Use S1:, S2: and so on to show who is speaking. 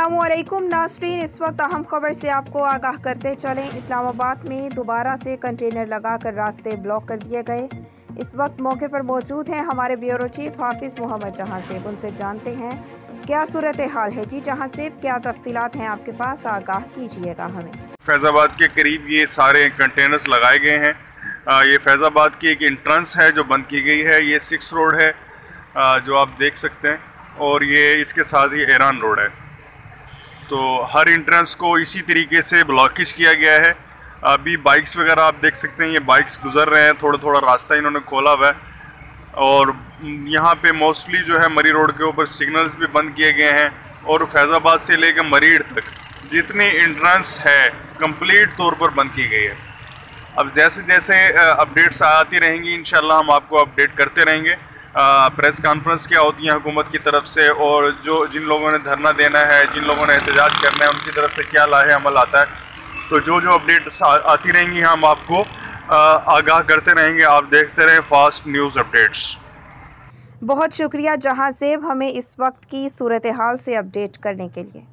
S1: अस्सलामुअलैकुम नाज़रीन, इस वक्त अहम खबर से आपको आगाह करते चलें। इस्लामाबाद में दोबारा से कंटेनर लगाकर रास्ते ब्लॉक कर दिए गए। इस वक्त मौके पर मौजूद हैं हमारे ब्यूरो चीफ हाफिज़ मोहम्मद जहां सेब। उनसे जानते हैं क्या सूरत हाल है। जी जहां सेब, क्या तफसीलात हैं आपके पास, आगाह कीजिएगा हमें।
S2: फैज़ाबाद के करीब ये सारे कंटेनर्स लगाए गए हैं। ये फैज़ाबाद की एक इंट्रेंस है जो बंद की गई है। ये 6 रोड है जो आप देख सकते हैं, और ये इसके साथ ही ईरान रोड है। तो हर इंट्रेंस को इसी तरीके से ब्लॉकेज किया गया है। अभी बाइक्स वगैरह आप देख सकते हैं, ये बाइक्स गुजर रहे हैं, थोड़ा थोड़ा रास्ता इन्होंने खोला हुआ है। और यहाँ पे मोस्टली जो है मरी रोड के ऊपर सिग्नल्स भी बंद किए गए हैं, और फैज़ाबाद से लेकर मरीड़ तक जितनी इंट्रेंस है कंप्लीट तौर पर बंद की गई है। अब जैसे जैसे अपडेट्स आती रहेंगी इंशाल्लाह हम आपको अपडेट करते रहेंगे। प्रेस कॉन्फ्रेंस क्या होती है हुकूमत की तरफ से, और जिन लोगों ने धरना देना है, जिन लोगों ने एहतजाज करना है, उनकी तरफ से क्या लाहे अमल आता है। तो जो अपडेट्स आती रहेंगी हम आपको आगाह करते रहेंगे। आप देखते रहें फास्ट न्यूज़ अपडेट्स।
S1: बहुत शुक्रिया जहां सेब, हमें इस वक्त की सूरत हाल से अपडेट करने के लिए।